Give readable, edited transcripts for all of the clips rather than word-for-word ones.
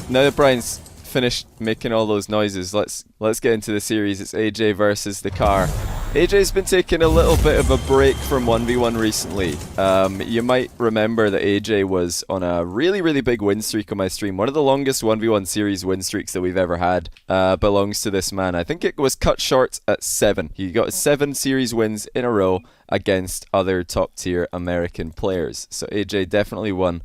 now that Brian's finished making all those noises, let's get into the series. It's AyyJayy versus TheCar. AyyJay's been taking a little bit of a break from 1v1 recently. You might remember that AyyJayy was on a really big win streak on my stream. One of the longest 1v1 series win streaks that we've ever had belongs to this man. I think it was cut short at 7. He got 7 series wins in a row against other top tier American players. So AyyJayy definitely won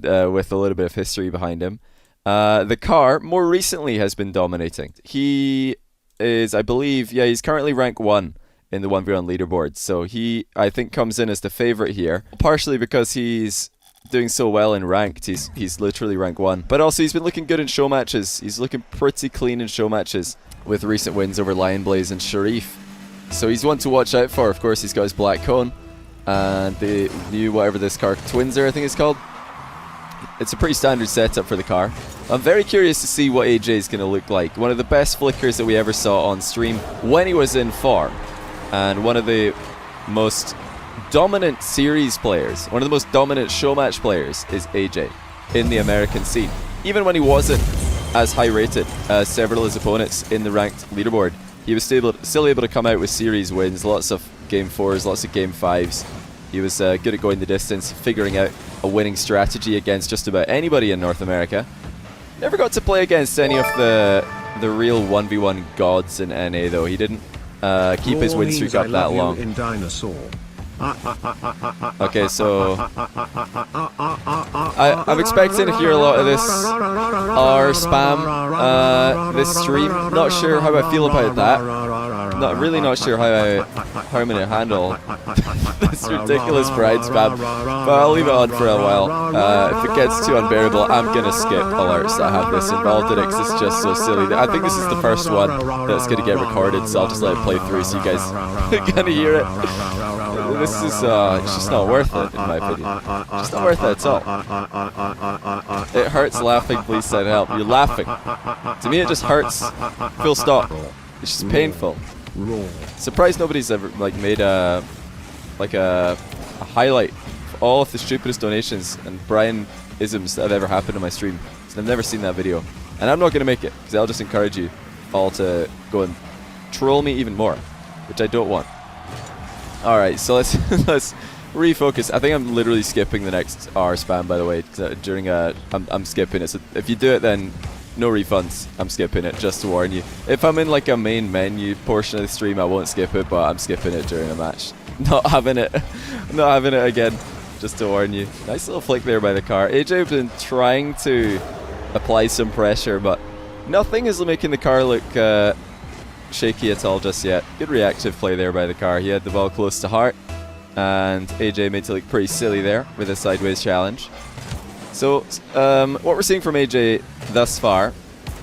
with a little bit of history behind him. TheCar more recently has been dominating. He is, I believe, yeah, he's currently rank 1 in the 1v1 leaderboard. So he, I think, comes in as the favorite here, partially because he's doing so well in ranked. He's literally rank 1, but also he's been looking good in show matches. He's looking pretty clean in show matches with recent wins over Lionblaze and Sharif. So he's one to watch out for. Of course, he's got his black cone and the new whatever this car, Twinzer I think it's called. It's a pretty standard setup for TheCar. I'm very curious to see what AyyJayy is going to look like. One of the best flickers that we ever saw on stream when he was in farm. And one of the most dominant series players, one of the most dominant show match players is AyyJayy in the American scene. Even when he wasn't as high rated as several of his opponents in the ranked leaderboard, he was still able to come out with series wins, lots of game 4s, lots of game 5s. He was good at going the distance, figuring out a winning strategy against just about anybody in North America. Never got to play against any of the real 1v1 gods in NA though. He didn't keep his win streak up that long. Okay, so I'm expecting to hear a lot of this R spam this stream. Not sure how I feel about that. Not sure how I'm gonna handle this ridiculous bride spam, but I'll leave it on for a while. If it gets too unbearable, I'm gonna skip alerts that have this involved in it, 'cause it's just so silly. I think this is the first one that's gonna get recorded, so I'll just let it play through so you guys are gonna hear it. This is it's just not worth it, in my opinion. Just not worth it at all. It hurts laughing, please send help. You're laughing. To me it just hurts. Full stop. It's just painful. Surprised nobody's ever like made a highlight of all of the stupidest donations and Brian-isms that have ever happened on my stream. So I've never seen that video. And I'm not going to make it, because I'll just encourage you all to go and troll me even more, which I don't want. Alright, so let's refocus. I think I'm literally skipping the next R spam, by the way. I'm skipping it. So if you do it, then no refunds. I'm skipping it, just to warn you. If I'm in like a main menu portion of the stream, I won't skip it, but I'm skipping it during a match. Not having it again, just to warn you. Nice little flick there by TheCar. AyyJayy has been trying to apply some pressure, but nothing is making TheCar look shaky at all just yet. Good reactive play there by TheCar. He had the ball close to heart, and AyyJayy made it look pretty silly there with a sideways challenge. So what we're seeing from AyyJayy thus far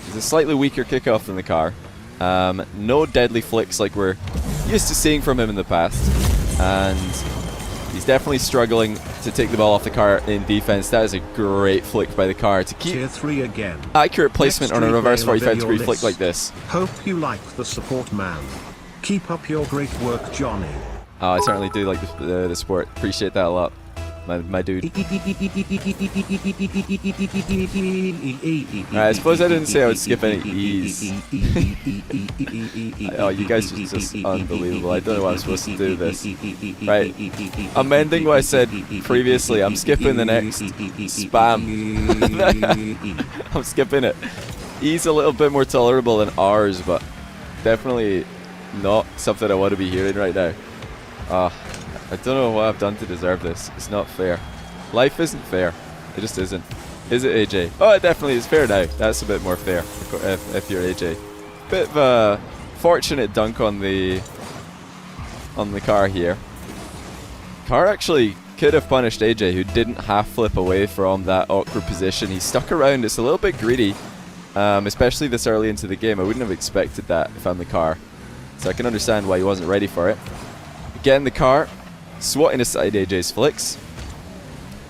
is a slightly weaker kickoff than TheCar. No deadly flicks like we're used to seeing from him in the past, and he's definitely struggling to take the ball off TheCar in defense. That is a great flick by TheCar to keep Tier 3 again. Accurate placement on a reverse 45-degree flick like this. Hope you like the support, man. Keep up your great work, Johnny. Oh, I certainly do like the support. Appreciate that a lot, my dude. I suppose I didn't say I would skip any E's. Oh, you guys are just unbelievable. I don't know what I'm supposed to do with this. Right, I'm ending what I said previously. I'm skipping the next spam. I'm skipping it. E's a little bit more tolerable than R's, but definitely not something I want to be hearing right now. I don't know what I've done to deserve this. It's not fair. Life isn't fair. It just isn't. Is it, AyyJayy? Oh, it definitely is fair now. That's a bit more fair if you're AyyJayy. Bit of a fortunate dunk on the car here. Car actually could have punished AyyJayy, who didn't half flip away from that awkward position. He stuck around. It's a little bit greedy, especially this early into the game. I wouldn't have expected that if I'm TheCar, so I can understand why he wasn't ready for it. Again, TheCar swatting aside AyyJay's flicks.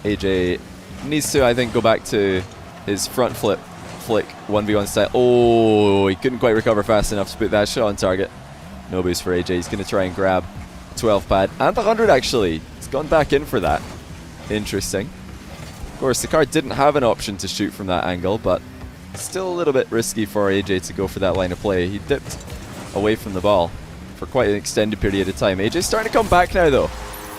AyyJayy needs to, I think, go back to his front flick 1v1 style. Oh, he couldn't quite recover fast enough to put that shot on target. No boost for AyyJayy. He's going to try and grab 12 pad and the 100 actually. He's gone back in for that. Interesting. Of course, TheCar didn't have an option to shoot from that angle, but Still a little bit risky for AyyJayy to go for that line of play. He dipped away from the ball for quite an extended period of time. AyyJay's starting to come back now though.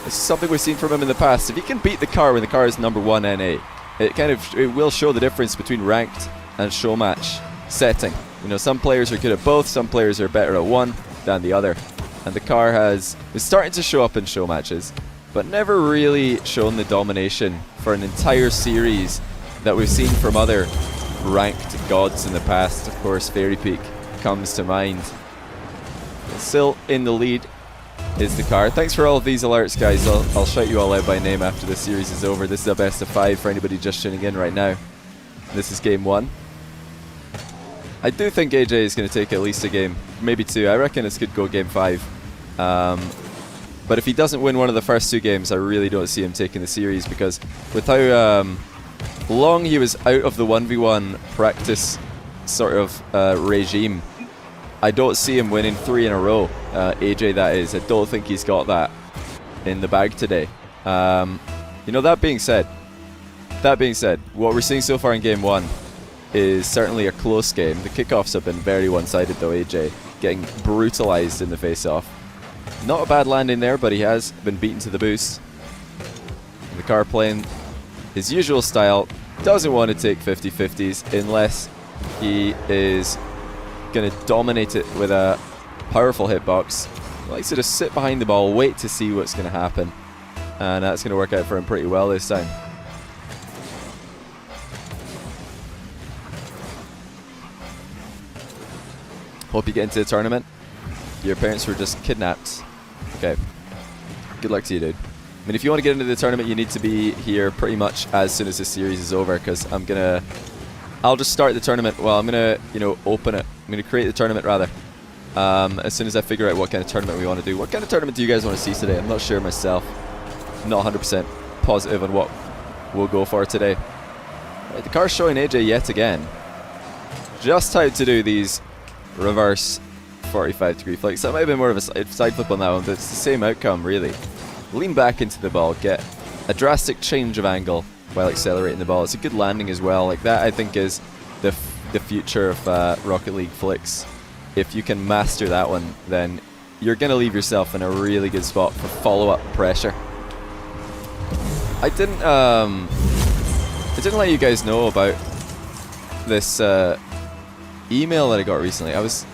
This is something we've seen from him in the past. If he can beat TheCar when TheCar is number 1 NA, it will show the difference between ranked and show match setting. You know, some players are good at both, some players are better at one than the other. And TheCar is starting to show up in show matches, but never really shown the domination for an entire series that we've seen from other ranked gods in the past. Of course, Fairy Peak comes to mind. Still in the lead is TheCar. Thanks for all of these alerts, guys. I'll shout you all out by name after this series is over. This is a best of 5 for anybody just tuning in right now. This is game 1. I do think AyyJayy is going to take at least a game, maybe 2. I reckon this could go game 5. But if he doesn't win one of the first 2 games, I really don't see him taking the series, because with how long he was out of the 1v1 practice sort of regime, I don't see him winning 3 in a row. AyyJayy, that is. I don't think he's got that in the bag today. You know, that being said, what we're seeing so far in game 1 is certainly a close game. The kickoffs have been very one-sided though. AyyJayy getting brutalized in the face-off. Not a bad landing there, but he has been beaten to the boost. TheCar playing his usual style, doesn't want to take 50-50s unless he is going to dominate it with a powerful hitbox. He likes to just sit behind the ball, wait to see what's going to happen, and that's going to work out for him pretty well this time. Hope you get into the tournament. Your parents were just kidnapped. Okay. Good luck to you, dude. I mean, if you want to get into the tournament, you need to be here pretty much as soon as this series is over, because I'll just start the tournament. Well, I'm gonna, you know, open it. I'm gonna create the tournament rather. As soon as I figure out what kind of tournament we want to do. What kind of tournament do you guys want to see today? I'm not sure myself. I'm not 100% positive on what we'll go for today. Right, the car's showing AyyJayy yet again. Just how to do these reverse 45-degree flicks. That might have been more of a side flip on that one, but it's the same outcome really. Lean back into the ball, get a drastic change of angle while accelerating the ball. It's a good landing as well. Like that, I think, is the future of Rocket League flicks. If you can master that one, then you're going to leave yourself in a really good spot for follow-up pressure. I didn't let you guys know about this email that I got recently. I was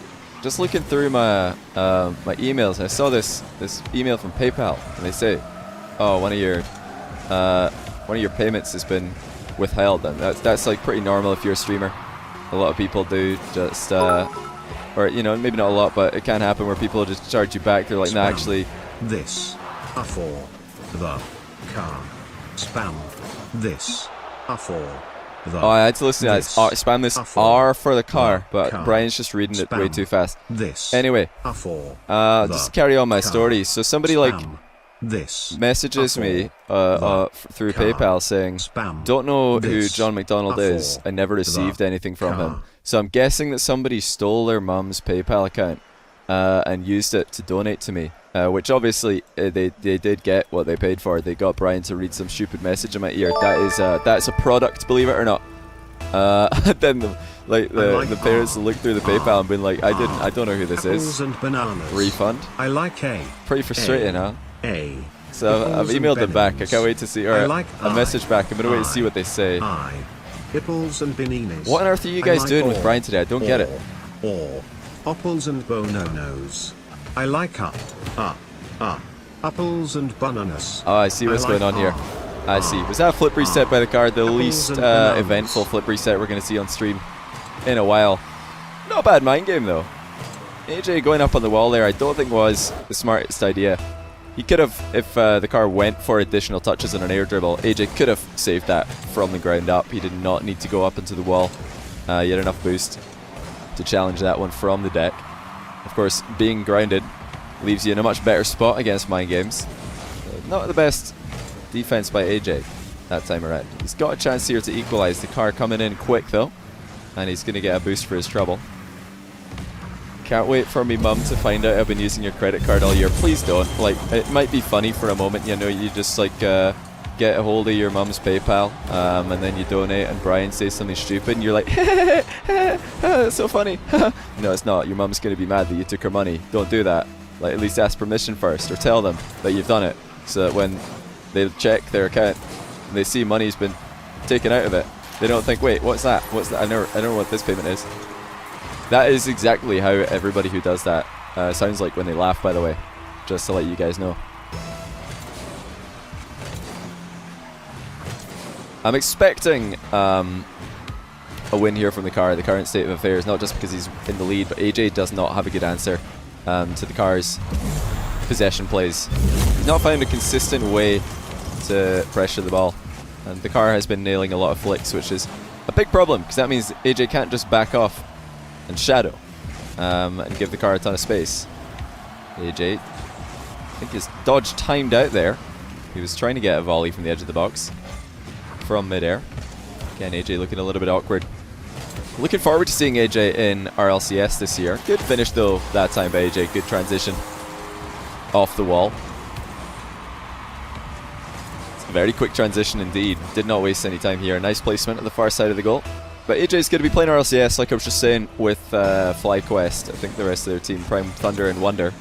just looking through my my emails, and I saw this email from PayPal, and they say, "Oh, one of your payments has been withheld." And that's like pretty normal if you're a streamer. A lot of people do just, or you know, maybe not a lot, but it can happen where people just charge you back. They're like, "Nah, actually, this for the car spam. This for." Oh, I had to listen to that. Spam this R for the car, but Brian's just reading it way too fast. Anyway, just carry on my story. So somebody like messages me through PayPal saying, "Don't know who John McDonald is. I never received anything from him." So I'm guessing that somebody stole their mum's PayPal account and used it to donate to me. Which obviously they did get what they paid for. They got Brian to read some stupid message in my ear. That's a product, believe it or not. Then the parents looked through the PayPal and been like, I don't know who this is. Refund. I like A. Pretty frustrating, huh? So I've emailed them back. I can't wait to see, or a message back. I'm gonna wait to see what they say. Hipples and bananas. What on earth are you guys doing with Brian today? I don't get it. Apples and bononos. I like apples and bananas. Oh, I see what's going on here. I see. Was that a flip reset by TheCar? The least eventful flip reset we're going to see on stream in a while. Not a bad mind game though. AyyJayy going up on the wall there, I don't think was the smartest idea. He could have, if TheCar went for additional touches on an air dribble, AyyJayy could have saved that from the ground up. He did not need to go up into the wall. He had enough boost to challenge that one from the deck. Of course, being grounded leaves you in a much better spot against mind games. Not the best defense by AyyJayy that time around. He's got a chance here to equalize. TheCar coming in quick though, and he's going to get a boost for his trouble. Can't wait for me mum to find out I've been using your credit card all year. Please don't. Like, it might be funny for a moment, you know, you just like get a hold of your mum's PayPal, and then you donate, and Brian says something stupid, and you're like, that's so funny. No, it's not. Your mum's going to be mad that you took her money. Don't do that. Like, at least ask permission first, or tell them that you've done it, so that when they check their account and they see money's been taken out of it, they don't think, wait, what's that? What's that? I don't know what this payment is. That is exactly how everybody who does that sounds like when they laugh, by the way, just to let you guys know. I'm expecting a win here from TheCar, the current state of affairs, not just because he's in the lead, but AyyJayy does not have a good answer to TheCar's possession plays. He's not found a consistent way to pressure the ball, and TheCar has been nailing a lot of flicks, which is a big problem, because that means AyyJayy can't just back off and shadow and give TheCar a ton of space. AyyJayy, I think his dodge timed out there. He was trying to get a volley from the edge of the box from midair. Again, AyyJayy looking a little bit awkward. Looking forward to seeing AyyJayy in RLCS this year. Good finish though that time by AyyJayy. Good transition off the wall. It's a very quick transition indeed. Did not waste any time here. Nice placement on the far side of the goal. But AyyJay's going to be playing RLCS, like I was just saying, with FlyQuest. I think the rest of their team, Prime Thunder and Wonder,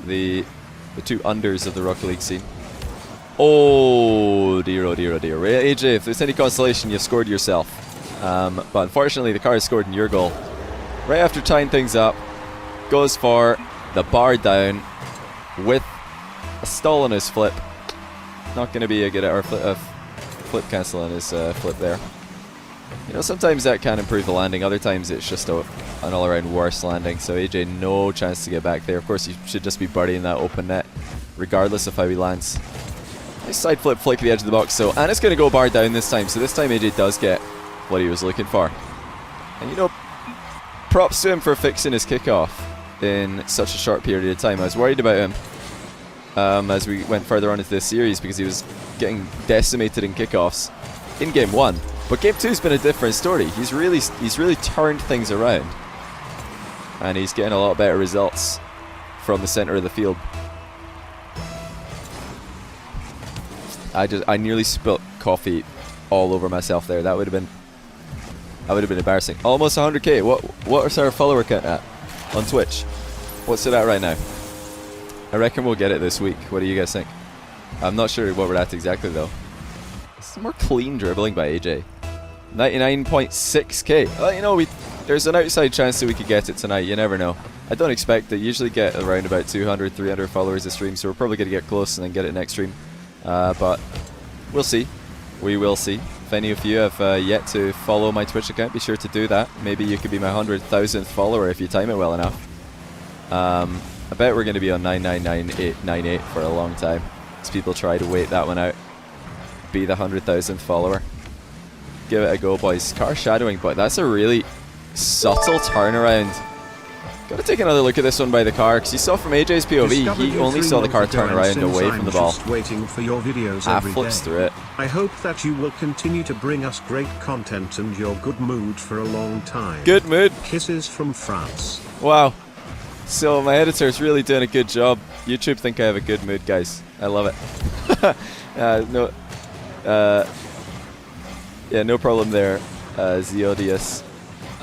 the two unders of the Rocket League scene. Oh dear, oh dear, oh dear. AyyJayy, if there's any consolation, you've scored yourself. But unfortunately, the car has scored in your goal. Right after tying things up, goes for the bar down with a stall on his flip. Not going to be a good flip cancel on his flip there. You know, sometimes that can improve the landing, other times it's just an all-around worse landing. So AyyJayy, no chance to get back there. Of course, he should just be birdieing that open net, regardless of how he lands. Nice side flip flick at the edge of the box, so, and it's going to go bar down this time, so this time AyyJayy does get what he was looking for. And you know, props to him for fixing his kickoff in such a short period of time. I was worried about him as we went further on into this series, because he was getting decimated in kickoffs in Game 1. But Game 2's been a different story. He's really turned things around, and he's getting a lot better results from the center of the field. I nearly spilt coffee all over myself there. That would have been embarrassing. Almost 100k. What is our follower count at on Twitch? What's it at right now? I reckon we'll get it this week. What do you guys think? I'm not sure what we're at exactly though. It's more clean dribbling by AyyJayy. 99.6k. Well, you know, there's an outside chance that we could get it tonight. You never know. I don't expect it. Usually get around about 200, 300 followers a stream, so we're probably going to get close and then get it next stream. But we'll see. We will see. If any of you have yet to follow my Twitch account, be sure to do that. Maybe you could be my 100,000th follower if you time it well enough. I bet we're going to be on 999898 for a long time, as people try to wait that one out. Be the 100,000th follower. Give it a go, boys. Car shadowing, but that's a really subtle turnaround. Gotta take another look at this one by TheCar, because you saw from AyyJay's POV, he only saw the car turn around away from the ball. Waiting for your videos Half every flips day. through it. I hope that you will continue to bring us great content and your good mood for a long time. Good mood. Kisses from France. Wow. So my editor's really doing a good job. YouTube think I have a good mood, guys. I love it. Yeah, no problem there, Zeodius.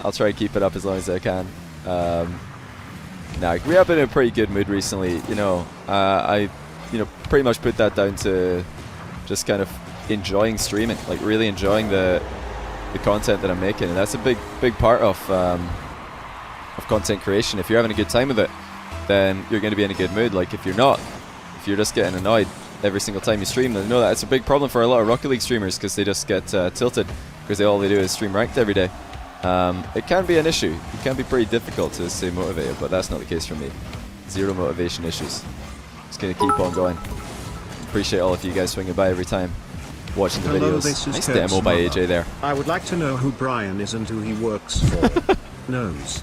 I'll try and keep it up as long as I can. Nah, we have been in a pretty good mood recently. You know, I pretty much put that down to just kind of enjoying streaming, like really enjoying the content that I'm making, and that's a big part of content creation. If you're having a good time with it, then you're going to be in a good mood. Like if you're not, if you're just getting annoyed every single time you stream, then know that it's a big problem for a lot of Rocket League streamers, because they just get tilted because all they do is stream ranked every day. It can be an issue. It can be pretty difficult to stay motivated, but that's not the case for me. Zero motivation issues. Just gonna keep on going. Appreciate all of you guys swinging by every time, watching the Hello, videos. this is Nice Kurt's demo by mother. AyyJayy there. I would like to know who Brian is and who he works for. Knows.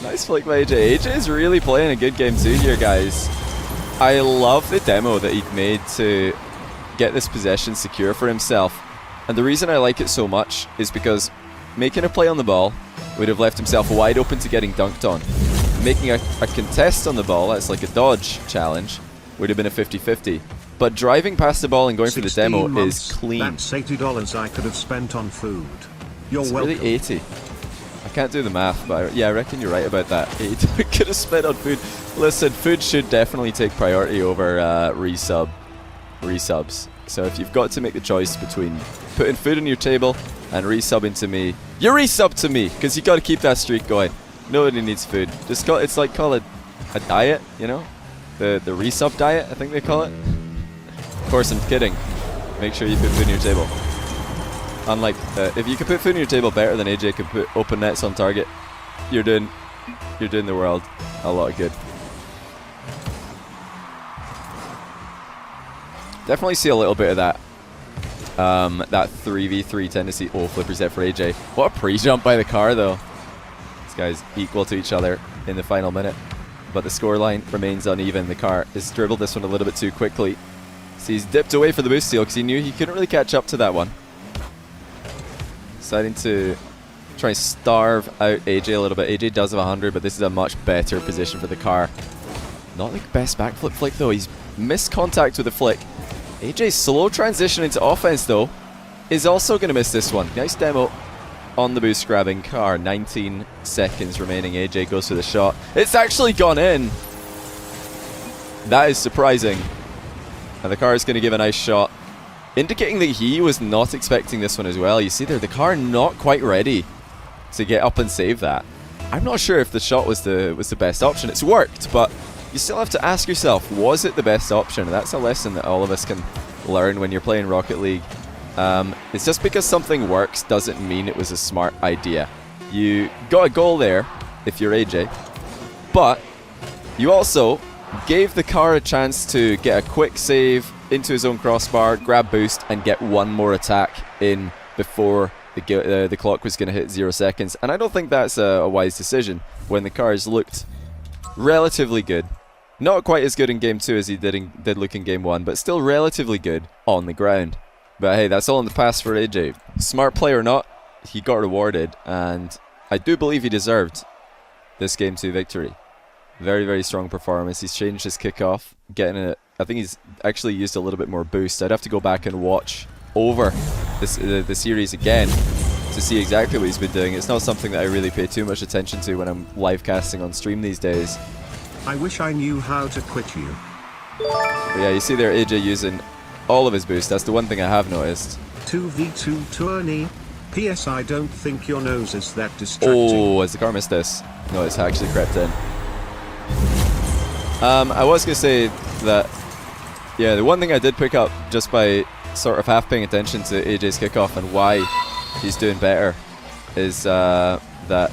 Nice flick by AyyJayy. AyyJay's really playing a good game too here, guys. I love the demo that he'd made to get this possession secure for himself. And the reason I like it so much is because making a play on the ball would have left himself wide open to getting dunked on. Making a contest on the ball, that's like a dodge challenge, would have been a 50-50. But driving past the ball and going for the 16 demo months, is clean. That's $80 I could have spent on food. You're It's welcome. really 80. I can't do the math, but yeah, I reckon you're right about that. 80 we could have spent on food. Listen, food should definitely take priority over resubs. So if you've got to make the choice between putting food on your table and resubbing to me, you resub to me, because you got to keep that streak going. Nobody needs food. Just call it a diet, you know, the resub diet, I think they call it. Of course, I'm kidding. Make sure you put food on your table. Unlike, if you can put food on your table better than AyyJayy can put open nets on target, you're doing the world a lot of good. Definitely see a little bit of that that 3v3 tendency. Oh, flipper set for AyyJayy. What a pre-jump by the car, though. These guys equal to each other in the final minute, but the scoreline remains uneven. The car has dribbled this one a little bit too quickly. So he's dipped away for the boost steal because he knew he couldn't really catch up to that one. Deciding to try and starve out AyyJayy a little bit. AyyJayy does have 100, but this is a much better position for the car. Not the best backflip flick, though. He's missed contact with the flick. AyyJay's slow transition into offense, though, is also going to miss this one. Nice demo on the boost grabbing car. 19 seconds remaining. AyyJayy goes for the shot. It's actually gone in. That is surprising. And the car is going to give a nice shot, indicating that he was not expecting this one as well. You see there, the car not quite ready to get up and save that. I'm not sure if the shot was the best option. It's worked, but you still have to ask yourself, was it the best option? And that's a lesson that all of us can learn when you're playing Rocket League. It's just because something works doesn't mean it was a smart idea. You got a goal there if you're AyyJayy, but you also gave the car a chance to get a quick save into his own crossbar, grab boost, and get one more attack in before the clock was going to hit 0 seconds. And I don't think that's a wise decision when the cars looked relatively good. Not quite as good in Game 2 as he did look in Game 1, but still relatively good on the ground. But hey, that's all in the past for AyyJayy. Smart play or not, he got rewarded, and I do believe he deserved this Game 2 victory. Very, very strong performance. He's changed his kickoff, getting it. I think he's actually used a little bit more boost. I'd have to go back and watch over the series again to see exactly what he's been doing. It's not something that I really pay too much attention to when I'm live casting on stream these days. I wish I knew how to quit you. But yeah, you see there AyyJayy using all of his boost. That's the one thing I have noticed. 2v2 tourney. P.S. I don't think your nose is that distracting. Oh, has the car missed this? No, it's actually crept in. I was going to say that, yeah, the one thing I did pick up just by sort of half paying attention to AyyJay's kickoff and why he's doing better is that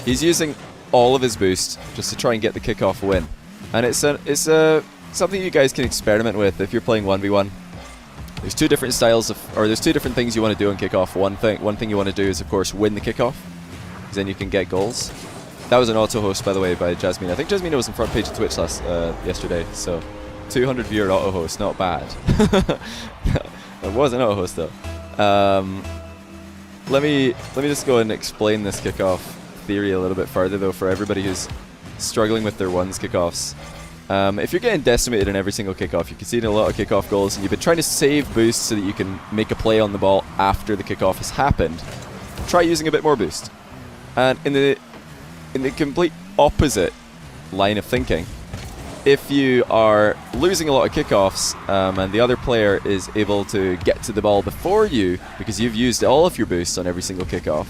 he's using all of his boost just to try and get the kickoff win. And it's something you guys can experiment with if you're playing 1v1. There's two different styles there's two different things you want to do on kickoff. One thing you want to do is, of course, win the kickoff, because then you can get goals. That was an auto host, by the way, by Jasmine. I think Jasmine was in front page of Twitch yesterday, so 200 viewer auto host, not bad. It was an auto host though. Let me just go and explain this kickoff theory a little bit further though, for everybody who's struggling with their ones kickoffs. If you're getting decimated in every single kickoff, you're conceding a lot of kickoff goals, and you've been trying to save boost so that you can make a play on the ball after the kickoff has happened, try using a bit more boost. And in the complete opposite line of thinking, if you are losing a lot of kickoffs and the other player is able to get to the ball before you because you've used all of your boosts on every single kickoff,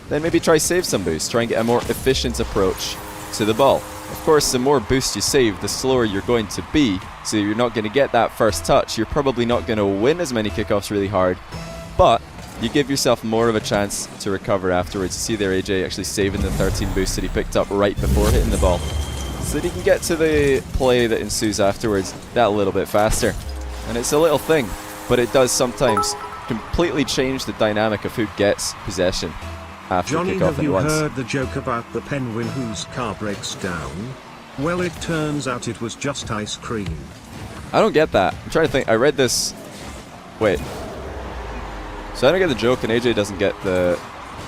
then maybe try save some boost. Try and get a more efficient approach to the ball. Of course, the more boost you save, the slower you're going to be, so you're not going to get that first touch. You're probably not going to win as many kickoffs really hard, but you give yourself more of a chance to recover afterwards. You see there AyyJayy actually saving the 13 boost that he picked up right before hitting the ball, so that he can get to the play that ensues afterwards that little bit faster. And it's a little thing, but it does sometimes completely change the dynamic of who gets possession after Johnny, kickoff. have you heard the joke about the penguin whose car breaks down? Well, it turns out it was just ice cream. I don't get that. I'm trying to think. I read this. Wait. So I don't get the joke, and AyyJayy doesn't get the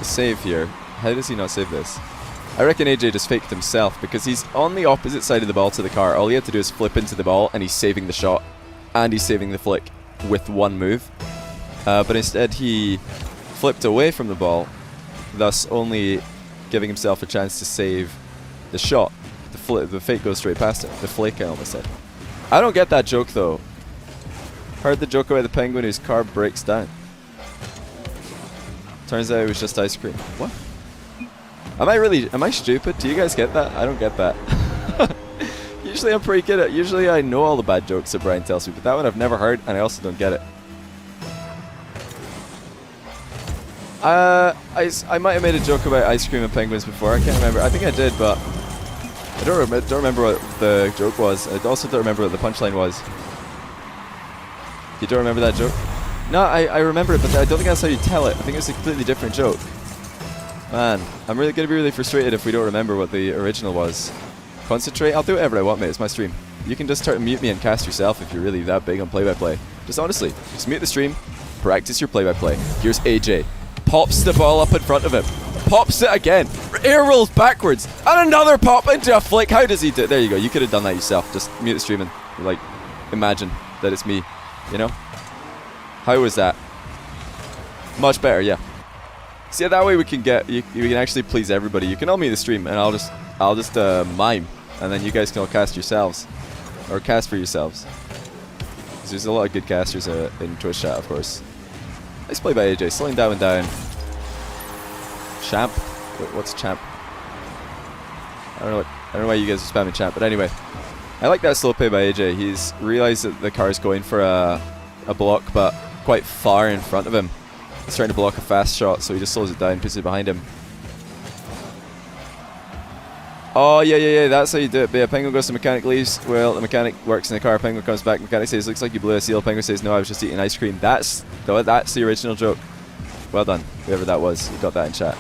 save here. How does he not save this? I reckon AyyJayy just faked himself because he's on the opposite side of the ball to the car. All he had to do is flip into the ball, and he's saving the shot. and he's saving the flick with one move. But instead he flipped away from the ball, thus only giving himself a chance to save the shot. The fake goes straight past it. The flake, I almost said. I don't get that joke though. Heard the joke about the penguin whose car breaks down. Turns out it was just ice cream. What? Am I stupid? Do you guys get that? I don't get that. Usually I'm pretty good at, usually I know all the bad jokes that Brian tells me, but that one I've never heard and I also don't get it. I might have made a joke about ice cream and penguins before. I can't remember. I think I did, but I don't remember what the joke was. I also don't remember what the punchline was. You don't remember that joke? No, I remember it, but I don't think that's how you tell it. I think it's a completely different joke. Man, I'm really going to be really frustrated if we don't remember what the original was. Concentrate. I'll do whatever I want, mate. It's my stream. You can just start to mute me and cast yourself if you're really that big on play-by-play. Just honestly, just mute the stream. Practice your play-by-play. Here's AyyJayy. Pops the ball up in front of him. Pops it again. Air rolls backwards. And another pop into a flick. How does he do it? There you go. You could have done that yourself. Just mute the stream and, like, imagine that it's me. You know? How was that? Much better, yeah. See, that way we can get, we can actually please everybody. You can all mute the stream and I'll just mime. And then you guys can all cast yourselves. Or cast for yourselves. Because there's a lot of good casters in Twitch chat, of course. Nice play by AyyJayy, slowing down and down. Champ? Wait, what's champ? I don't know why you guys are spamming champ, but anyway. I like that slow play by AyyJayy. He's realized that the car's going for a block, but quite far in front of him. He's trying to block a fast shot, so he just slows it down, puts it behind him. Oh, yeah, that's how you do it. But yeah, Penguin goes to mechanic, leaves. Well, the mechanic works in the car. Penguin comes back. Mechanic says, looks like you blew a seal. Penguin says, no, I was just eating ice cream. That's the original joke. Well done, whoever that was. You got that in chat.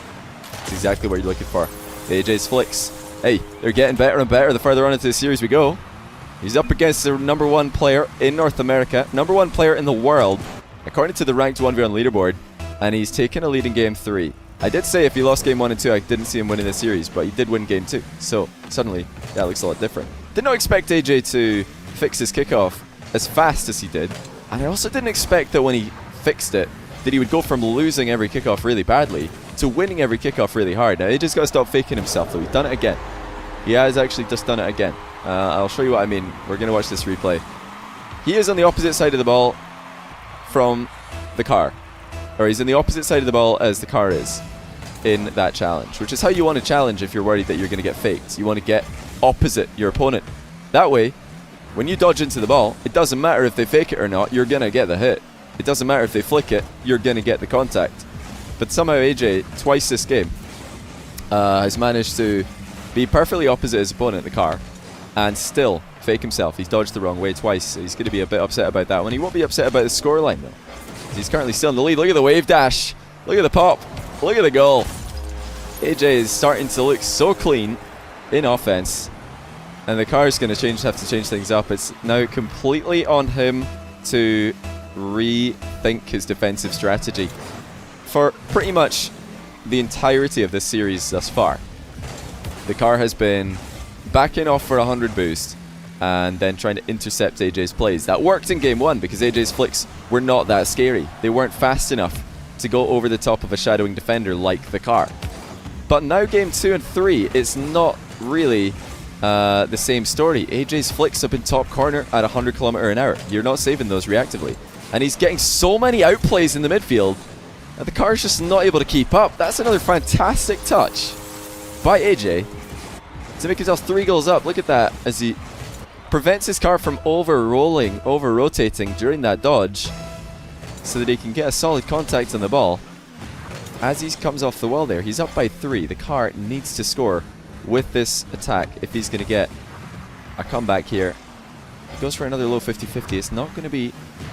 It's exactly what you're looking for. AyyJayy's flicks. Hey, they're getting better and better the further on into the series we go. He's up against the #1 player in North America. #1 player in the world, according to the ranked 1v1 leaderboard. And he's taken a lead in game 3. I did say if he lost game 1 and 2, I didn't see him winning the series, but he did win game 2. So suddenly, that looks a lot different. Did not expect AyyJayy to fix his kickoff as fast as he did. And I also didn't expect that when he fixed it, that he would go from losing every kickoff really badly to winning every kickoff really hard. Now, he just got to stop faking himself, though. He's done it again. He has actually just done it again. I'll show you what I mean. We're going to watch this replay. He is on the opposite side of the ball from the car. Or he's on the opposite side of the ball as the car is in that challenge, which is how you want to challenge if you're worried that you're going to get faked. You want to get opposite your opponent. That way, when you dodge into the ball, it doesn't matter if they fake it or not, you're going to get the hit. It doesn't matter if they flick it, you're going to get the contact. But somehow AyyJayy, twice this game, has managed to be perfectly opposite his opponent, the car, and still fake himself. He's dodged the wrong way twice, so he's going to be a bit upset about that one. He won't be upset about the scoreline, though. He's currently still in the lead. Look at the wave dash. Look at the pop. Look at the goal. AyyJayy is starting to look so clean in offense. And the car is going to have to change things up. It's now completely on him to rethink his defensive strategy for pretty much the entirety of this series thus far. The car has been backing off for 100 boost and then trying to intercept AyyJayy's plays. That worked in game 1 because AyyJayy's flicks were not that scary. They weren't fast enough to go over the top of a shadowing defender like the car. But now game 2 and 3, it's not really the same story. AyyJayy's flicks up in top corner at 100 km/h. You're not saving those reactively. And he's getting so many outplays in the midfield that the car's just not able to keep up. That's another fantastic touch by AyyJayy to make himself 3 goals up. Look at that as he prevents his car from over-rolling, over-rotating during that dodge so that he can get a solid contact on the ball. As he comes off the wall there, he's up by 3. The car needs to score with this attack if he's going to get a comeback here. He goes for another low 50-50. It's not going to be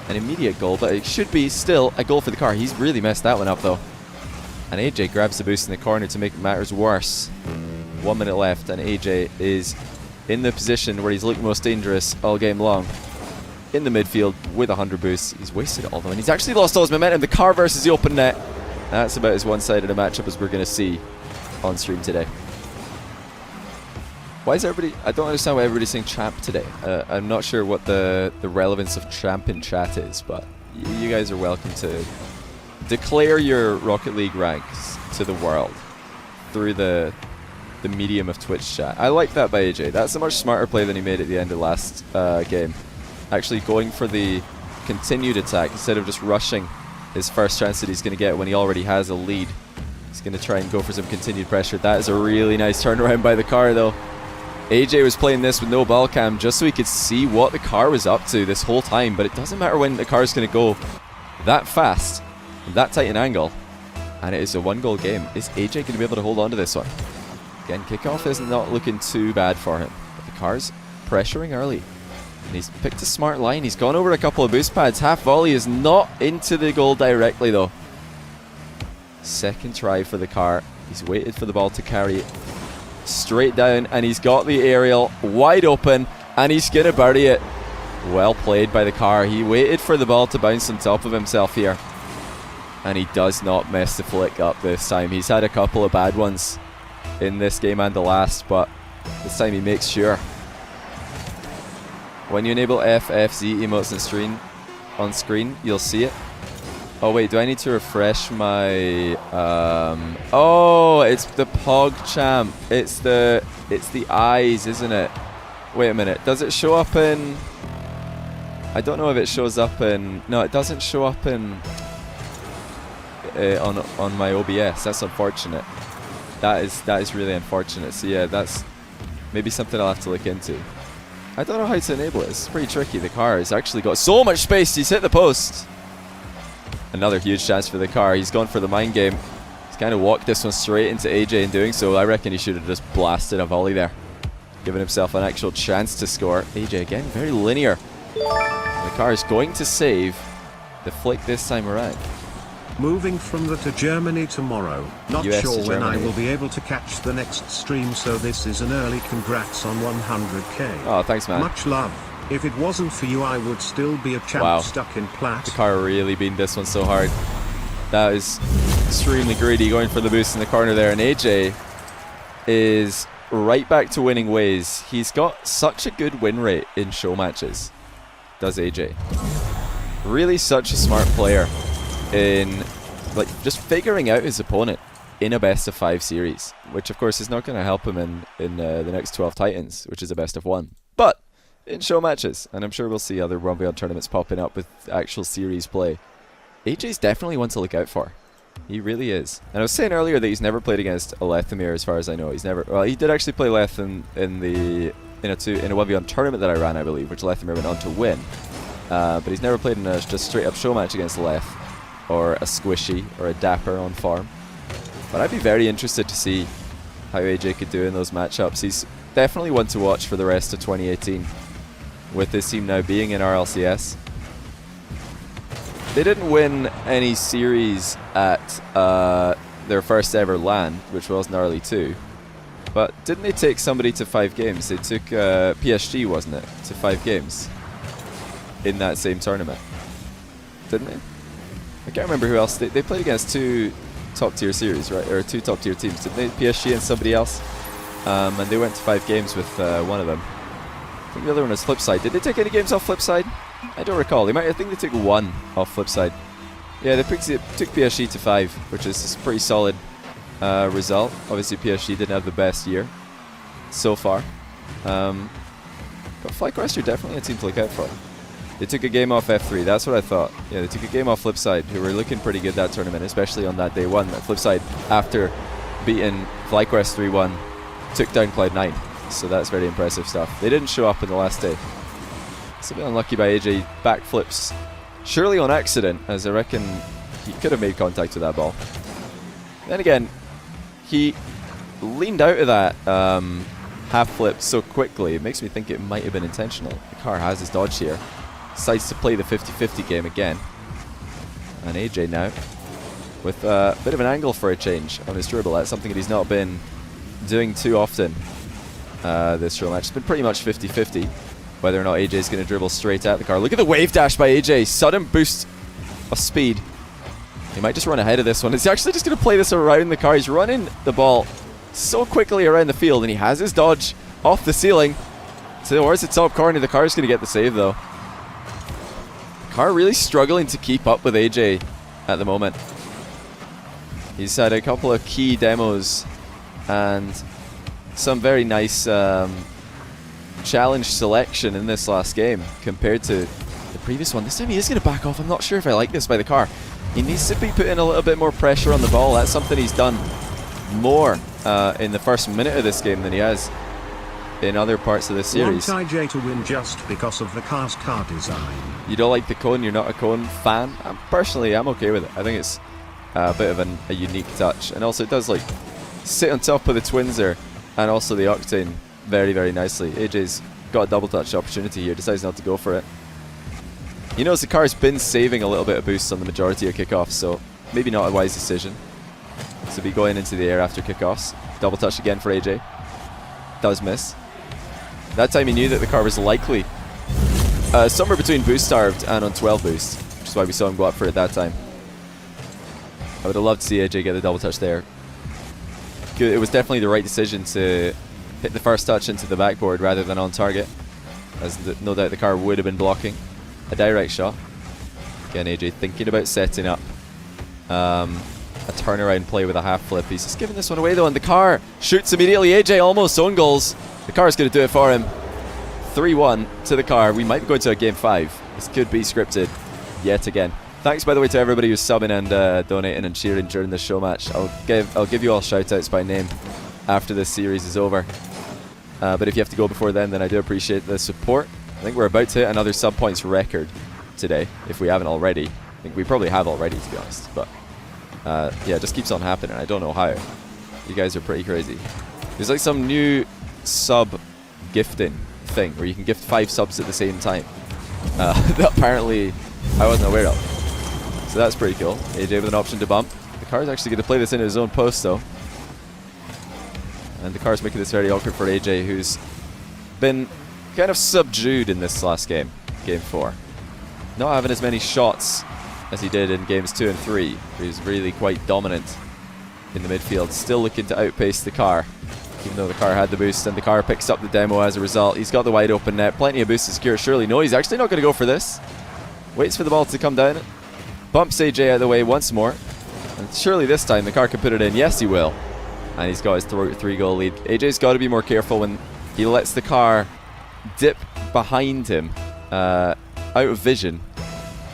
an immediate goal, but it should be still a goal for the car. He's really messed that one up, though. And AyyJayy grabs the boost in the corner to make matters worse. 1 minute left, and AyyJayy is in the position where he's looked most dangerous all game long. In the midfield with 100 boosts. He's wasted it all, though, and he's actually lost all his momentum. The car versus the open net. That's about as one-sided a matchup as we're going to see on stream today. Why is everybody... I don't understand why everybody's saying champ today. I'm not sure what the relevance of champ in chat is, but you guys are welcome to declare your Rocket League ranks to the world through the medium of Twitch chat. I like that by AyyJayy. That's a much smarter play than he made at the end of last game. Actually going for the continued attack instead of just rushing his first chance that he's going to get when he already has a lead. He's going to try and go for some continued pressure. That is a really nice turnaround by TheCar though. AyyJayy was playing this with no ball cam just so he could see what TheCar was up to this whole time, but it doesn't matter when TheCar is going to go that fast, that tight an angle, and it is a 1-goal game. Is AyyJayy going to be able to hold on to this one? Again, kickoff is not looking too bad for him, but TheCar's pressuring early, and he's picked a smart line. He's gone over a couple of boost pads. Half volley is not into the goal directly though. Second try for TheCar. He's waited for the ball to carry it straight down, and he's got the aerial wide open, and he's gonna bury it. Well played by TheCar. He waited for the ball to bounce on top of himself here, and he does not mess the flick up this time. He's had a couple of bad ones in this game and the last, but this time he makes sure. When you enable FFZ emotes on screen, you'll see it. Oh wait, do I need to refresh my oh, it's the Pog champ. It's the eyes, isn't it? Wait a minute. Does it show up in... I don't know if it shows up in... No, it doesn't show up in on my OBS. That's unfortunate. That is really unfortunate. So yeah, that's maybe something I'll have to look into. I don't know how to enable it. It's pretty tricky. TheCar has actually got so much space. He's hit the post. Another huge chance for TheCar. He's gone for the mind game. He's kind of walked this one straight into AyyJayy in doing so. I reckon he should have just blasted a volley there, giving himself an actual chance to score. AyyJayy again, very linear. TheCar is going to save the flick this time around. Moving from the to Germany tomorrow. Not US sure to when I Germany. will be able to catch the next stream, so this is an early congrats on 100k. Oh, thanks, man. Much love. If it wasn't for you, I would still be a champ. Wow. Stuck in plat. TheCar really beat this one so hard. That is extremely greedy, going for the boost in the corner there. And AyyJayy is right back to winning ways. He's got such a good win rate in show matches, does AyyJayy. Really such a smart player in like just figuring out his opponent in a best of 5 series, which of course is not going to help him in the next 12 Titans, which is a best of 1. But in show matches, and I'm sure we'll see other 1v1 tournaments popping up with actual series play. AyyJay's definitely one to look out for. He really is. And I was saying earlier that he's never played against a Lethamir, as far as I know. He's never... Well, he did actually play Leth in a 1v1 tournament that I ran, I believe, which Lethamir went on to win. But he's never played in a just straight up show match against Leth, or a Squishy, or a Dapper on farm. But I'd be very interested to see how AyyJayy could do in those matchups. He's definitely one to watch for the rest of 2018. With this team now being in RLCS. They didn't win any series at their first ever LAN, which was gnarly too. But didn't they take somebody to 5 games? They took PSG, wasn't it, to 5 games in that same tournament? Didn't they? I can't remember who else. They played against 2 top tier series, right? Or 2 top tier teams, didn't they? PSG and somebody else. And they went to 5 games with one of them. I think the other one was Flipside. Did they take any games off Flipside? I don't recall. They might. I think they took 1 off Flipside. Yeah, they took PSG to 5, which is a pretty solid result. Obviously, PSG didn't have the best year so far. But FlyQuest are definitely a team to look out for. They took a game off F3. That's what I thought. Yeah, they took a game off Flipside, who were looking pretty good that tournament, especially on that day 1. Flipside, after beating FlyQuest 3-1, took down Cloud9. So that's very impressive stuff. They didn't show up in the last day. It's a bit unlucky by AyyJayy. Backflips, surely on accident, as I reckon he could have made contact with that ball. Then again, he leaned out of that half flip so quickly, it makes me think it might have been intentional. TheCar has his dodge here. Decides to play the 50-50 game again. And AyyJayy now, with a bit of an angle for a change on his dribble. That's something that he's not been doing too often. This show match. It's been pretty much 50-50 whether or not AyyJayy is going to dribble straight at TheCar. Look at the wave dash by AyyJayy. Sudden boost of speed. He might just run ahead of this one. He's actually just going to play this around TheCar. He's running the ball so quickly around the field, and he has his dodge off the ceiling towards the top corner. The car's going to get the save though. Car really struggling to keep up with AyyJayy at the moment. He's had a couple of key demos and some very nice challenge selection in this last game compared to the previous one. This time he is going to back off. I'm not sure if I like this by the car. He needs to be putting a little bit more pressure on the ball. That's something he's done more in the first minute of this game than he has in other parts of the series. Want AyyJayy to win just because of the car's car design. You don't like the cone, you're not a cone fan? Personally, I'm okay with it. I think it's a bit of a unique touch. And also it does like sit on top of the Twinser and also the Octane very, very nicely. AyyJayy's got a double touch opportunity here, decides not to go for it. You notice the car's been saving a little bit of boost on the majority of kickoffs, so maybe not a wise decision to be going into the air after kickoffs. Double touch again for AyyJayy. Does miss. That time he knew that the car was likely somewhere between boost starved and on 12 boost, which is why we saw him go up for it that time. I would have loved to see AyyJayy get the double touch there. It was definitely the right decision to hit the first touch into the backboard rather than on target, as no doubt the car would have been blocking a direct shot. Again, AyyJayy thinking about setting up a turnaround play with a half flip. He's just giving this one away though, and the car shoots immediately. AyyJayy almost own goals. The car's going to do it for him. 3-1 to the car. We might be going to a game 5. This could be scripted yet again. Thanks, by the way, to everybody who's subbing and donating and cheering during this show match. I'll give you all shout-outs by name after this series is over. But if you have to go before then I do appreciate the support. I think we're about to hit another sub points record today, if we haven't already. I think we probably have already, to be honest. But yeah, it just keeps on happening. I don't know how. You guys are pretty crazy. There's like some new sub gifting thing where you can gift 5 subs at the same time. That apparently I wasn't aware of. So that's pretty cool. AyyJayy with an option to bump. The car's actually going to play this into his own post though. And the car's making this very awkward for AyyJayy, who's been kind of subdued in this last game, game 4. Not having as many shots as he did in games 2 and 3. He was really quite dominant in the midfield. Still looking to outpace the car, even though the car had the boost, and the car picks up the demo as a result. He's got the wide open net, plenty of boost to secure. Surely no, he's actually not going to go for this. Waits for the ball to come down, bumps AyyJayy out of the way once more, and surely this time the car can put it in. Yes, he will. And he's got his 3-goal lead. AyyJay's got to be more careful when he lets the car dip behind him, out of vision.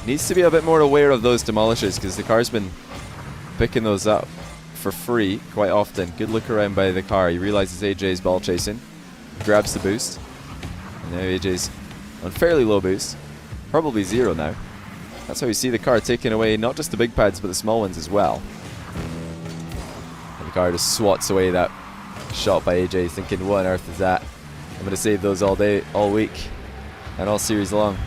Needs to be a bit more aware of those demolishes, because the car's been picking those up for free quite often. Good look around by the car. He realizes AyyJay's ball chasing, grabs the boost, and now AyyJay's on fairly low boost, probably 0 now. That's how you see the car taking away not just the big pads but the small ones as well. And the car just swats away that shot by AyyJayy, thinking what on earth is that? I'm going to save those all day, all week, and all series long.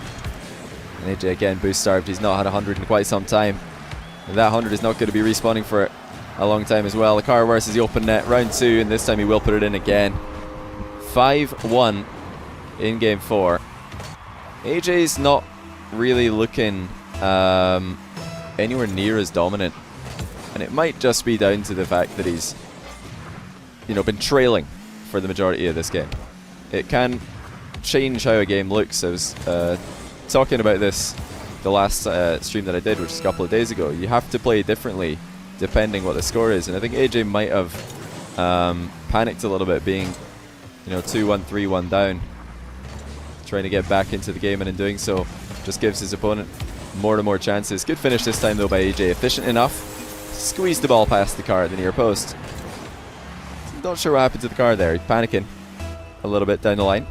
And AyyJayy again boost starved. He's not had 100 in quite some time, and that 100 is not going to be respawning for a long time as well. The car versus the open net, round 2, and this time he will put it in again. 5-1 in game 4. AyyJay's not really looking anywhere near as dominant, and it might just be down to the fact that he's, you know, been trailing for the majority of this game. It can change how a game looks. I was talking about this the last stream that I did, which was a couple of days ago. You have to play differently depending what the score is, and I think AyyJayy might have panicked a little bit, being, you know, 2-1, 3-1 down, trying to get back into the game, and in doing so just gives his opponent more and more chances. Good finish this time though by AyyJayy, efficient enough to squeeze the ball past the car at the near post. Not sure what happened to the car there. He's panicking a little bit down the line.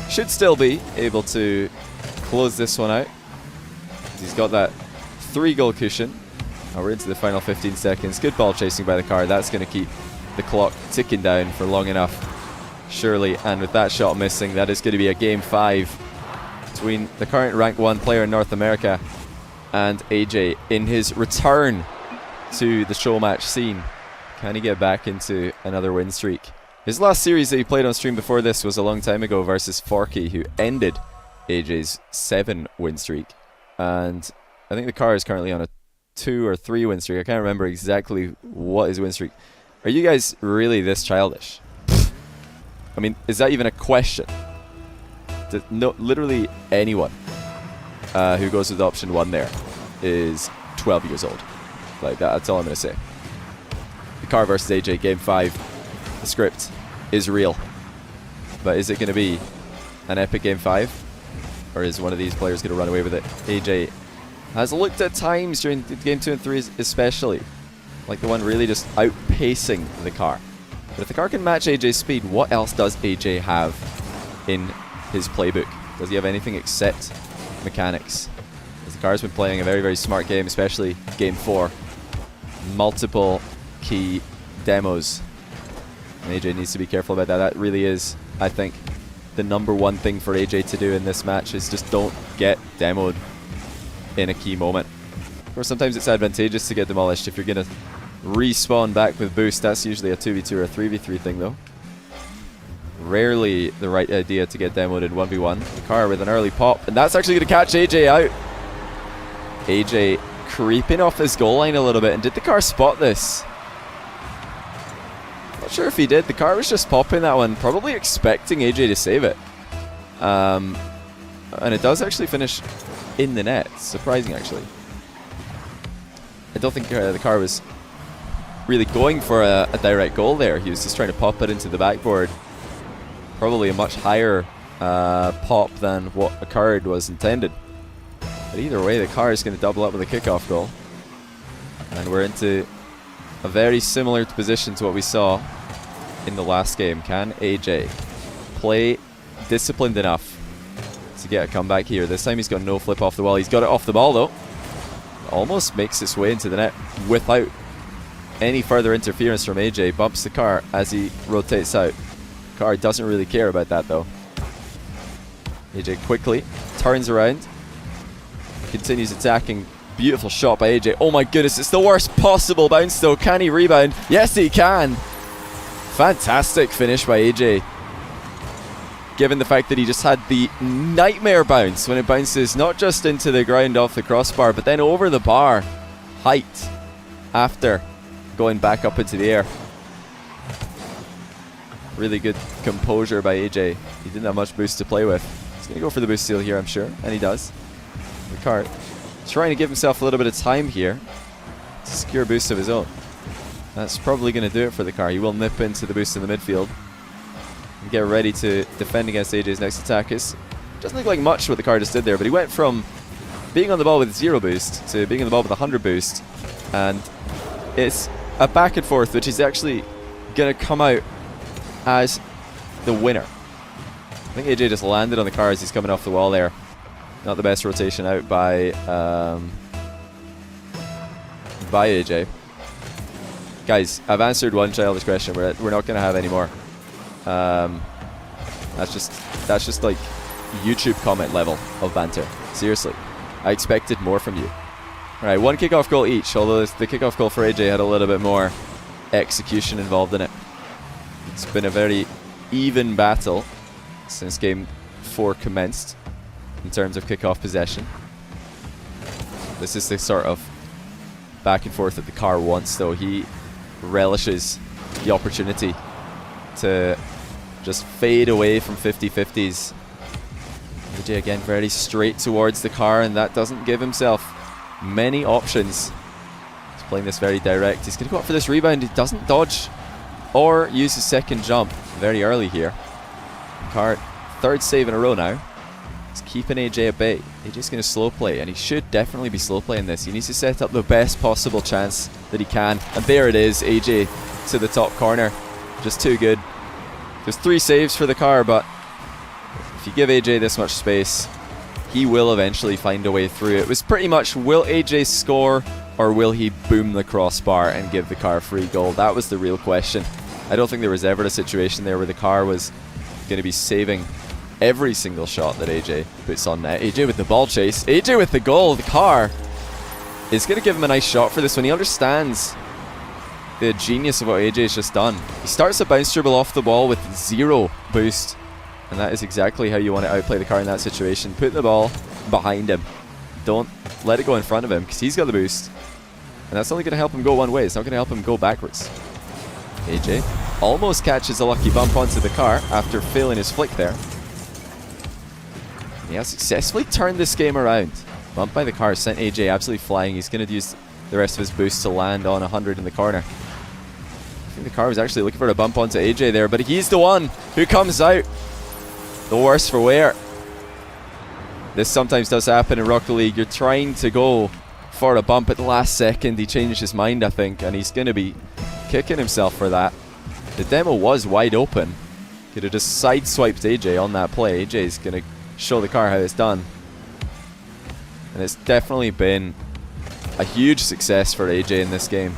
Should still be able to close this one out. He's got that 3-goal cushion. Now we're into the final 15 seconds. Good ball chasing by the car. That's going to keep the clock ticking down for long enough, surely. And with that shot missing, that is going to be a game 5 between the current rank 1 player in North America and AyyJayy in his return to the show match scene. Can he get back into another win streak? His last series that he played on stream before this was a long time ago versus Forky, who ended AyyJay's 7-win streak. And I think the car is currently on a 2 or 3 win streak. I can't remember exactly what his win streak. Are you guys really this childish? I mean, is that even a question? No, literally anyone who goes with option 1 there is 12 years old. Like, that's all I'm going to say. TheCar versus AyyJayy, game 5. The script is real. But is it going to be an epic game 5? Or is one of these players going to run away with it? AyyJayy has looked at times during game 2 and 3 especially like the one really just outpacing TheCar. But if TheCar can match AyyJay's speed, what else does AyyJayy have in his playbook? Does he have anything except mechanics? As TheCar's been playing a very, very smart game, especially game 4. Multiple key demos. And AyyJayy needs to be careful about that. That really is, I think, the #1 thing for AyyJayy to do in this match is just don't get demoed in a key moment. Or sometimes it's advantageous to get demolished if you're going to respawn back with boost. That's usually a 2v2 or a 3v3 thing though. Rarely the right idea to get demoed in 1v1. TheCar with an early pop, and that's actually going to catch AyyJayy out. AyyJayy creeping off his goal line a little bit, and did TheCar spot this? Not sure if he did. TheCar was just popping that one, probably expecting AyyJayy to save it. And it does actually finish in the net. Surprising, actually. I don't think TheCar was really going for a direct goal there. He was just trying to pop it into the backboard. Probably a much higher pop than what occurred was intended. But either way, TheCar is going to double up with a kickoff goal. And we're into a very similar position to what we saw in the last game. Can AyyJayy play disciplined enough to get a comeback here? This time he's got no flip off the wall. He's got it off the ball though. Almost makes its way into the net without any further interference from AyyJayy. Bumps TheCar as he rotates out. TheCar doesn't really care about that though. AyyJayy quickly turns around, continues attacking. Beautiful shot by AyyJayy. Oh my goodness, it's the worst possible bounce though. Can he rebound? Yes, he can. Fantastic finish by AyyJayy. Given the fact that he just had the nightmare bounce when it bounces not just into the ground off the crossbar, but then over the bar height after going back up into the air. Really good composure by AyyJayy. He didn't have much boost to play with. He's going to go for the boost steal here, I'm sure, and he does. TheCar trying to give himself a little bit of time here to secure a boost of his own. That's probably going to do it for TheCar. He will nip into the boost in the midfield and get ready to defend against AyyJay's next attack. It doesn't look like much what TheCar just did there, but he went from being on the ball with 0 boost to being on the ball with 100 boost, and it's a back and forth which is actually going to come out as the winner. I think AyyJayy just landed on TheCar as he's coming off the wall there. Not the best rotation out by AyyJayy. Guys, I've answered one childish question. We're not going to have any more. That's just like YouTube comment level of banter. Seriously, I expected more from you. All right, 1 kickoff goal each. Although the kickoff goal for AyyJayy had a little bit more execution involved in it. It's been a very even battle since game 4 commenced in terms of kickoff possession. This is the sort of back and forth that TheCar wants, though. He relishes the opportunity to just fade away from 50-50s. AyyJayy again very straight towards TheCar, and that doesn't give himself many options. He's playing this very direct. He's going to go up for this rebound. He doesn't dodge or use his second jump very early here. TheCar, 3rd save in a row now. He's keeping AyyJayy at bay. AyyJay's going to slow play, and he should definitely be slow playing this. He needs to set up the best possible chance that he can. And there it is, AyyJayy to the top corner. Just too good. There's 3 saves for TheCar, but if you give AyyJayy this much space, he will eventually find a way through. It was pretty much, will AyyJayy score, or will he boom the crossbar and give TheCar free goal? That was the real question. I don't think there was ever a situation there where TheCar was going to be saving every single shot that AyyJayy puts on net. AyyJayy with the ball chase. AyyJayy with the goal. TheCar is going to give him a nice shot for this one. He understands the genius of what AyyJay's just done. He starts a bounce dribble off the ball with 0 boost. And that is exactly how you want to outplay TheCar in that situation. Put the ball behind him. Don't let it go in front of him, because he's got the boost. And that's only going to help him go one way. It's not going to help him go backwards. AyyJayy almost catches a lucky bump onto the car after failing his flick there. He has successfully turned this game around. Bump by the car sent AyyJayy absolutely flying. He's going to use the rest of his boost to land on 100 in the corner. I think the car was actually looking for a bump onto AyyJayy there, but he's the one who comes out the worse for wear. This sometimes does happen in Rocket League. You're trying to go for a bump at the last second. He changed his mind, I think, and he's going to be kicking himself for that. The demo was wide open. Could have just sideswiped AyyJayy on that play. AyyJay's going to show the car how it's done. And it's definitely been a huge success for AyyJayy in this game.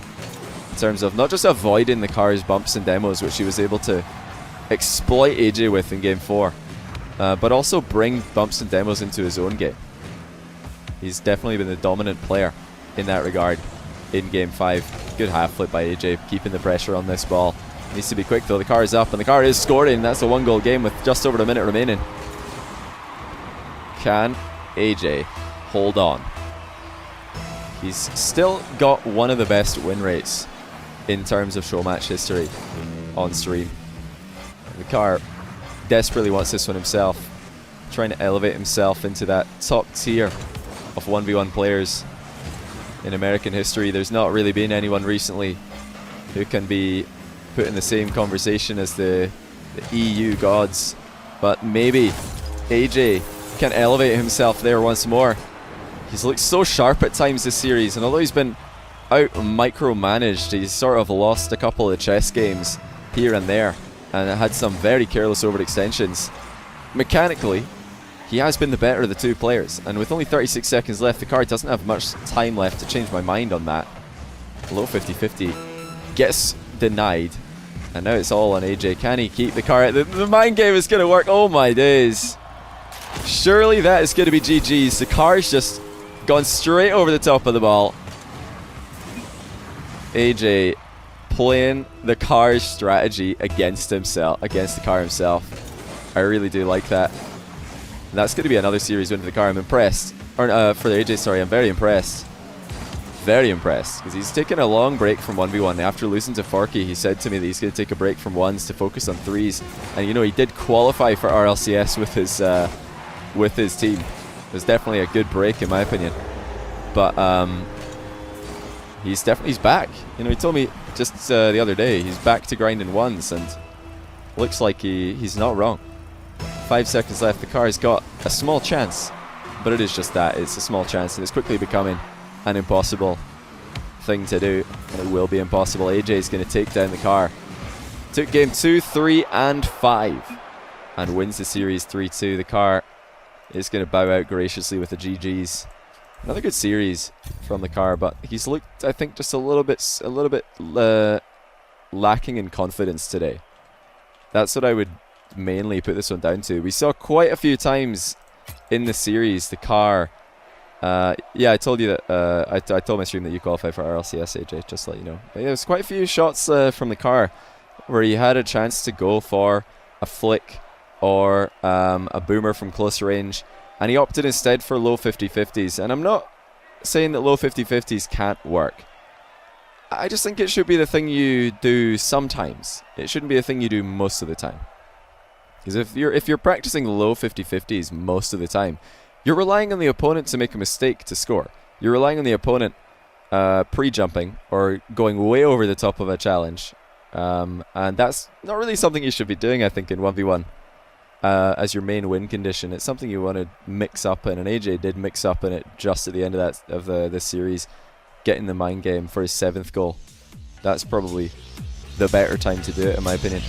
In terms of not just avoiding the car's bumps and demos, which he was able to exploit AyyJayy with in Game 4. But also bring bumps and demos into his own game. He's definitely been the dominant player in that regard in Game 5. Good half flip by AyyJayy, keeping the pressure on this ball. Needs to be quick though, the car is up and the car is scoring. That's a 1-goal game with just over a minute remaining. Can AyyJayy hold on? He's still got one of the best win rates in terms of show match history on stream. The car desperately wants this one himself, trying to elevate himself into that top tier of 1v1 players in American history. There's not really been anyone recently who can be put in the same conversation as the EU gods, but maybe AyyJayy can elevate himself there once more. He's looked so sharp at times this series, and although he's been out micromanaged, he's sort of lost a couple of chess games here and there, and had some very careless overextensions. Mechanically, he has been the better of the two players, and with only 36 seconds left, the car doesn't have much time left to change my mind on that. Low 50-50 gets denied, and now it's all on AyyJayy. Can he keep the car? The mind game is going to work. Oh my days. Surely that is going to be GG's. The car's just gone straight over the top of the ball. AyyJayy playing the car's strategy against himself, against the car himself. I really do like that. And that's going to be another series win for the car. I'm impressed. Or for the AyyJayy, sorry, I'm very impressed. Very impressed. Because he's taken a long break from 1v1. After losing to Forky, he said to me that he's going to take a break from ones to focus on threes. And you know, he did qualify for RLCS with his team. It was definitely a good break in my opinion. But he's back. You know, he told me just the other day he's back to grinding ones, and looks like he's not wrong. 5 seconds left. The car's got a small chance, but it is just that. It's a small chance, and it's quickly becoming an impossible thing to do, and it will be impossible. AyyJayy is going to take down the car. Took game 2, 3, and 5, and wins the series 3-2. The car is going to bow out graciously with the GGs. Another good series from the car, but he's looked, I think, just a little bit lacking in confidence today. That's what I would mainly put this one down to. We saw quite a few times in the series the car. Yeah, I told you that. I told my stream that you qualify for RLCS, AyyJayy, just to let you know. But yeah, there's quite a few shots from the car where he had a chance to go for a flick or a boomer from close range, and he opted instead for low 50-50s. And I'm not saying that low 50-50s can't work. I just think it should be the thing you do sometimes. It shouldn't be a thing you do most of the time. Because if you're practicing low 50-50s most of the time, you're relying on the opponent to make a mistake to score. You're relying on the opponent pre-jumping or going way over the top of a challenge. And that's not really something you should be doing, I think, in 1v1 as your main win condition. It's something you want to mix up in, and AyyJayy did mix up in it just at the end of this series, getting the mind game for his 7th goal. That's probably the better time to do it, in my opinion.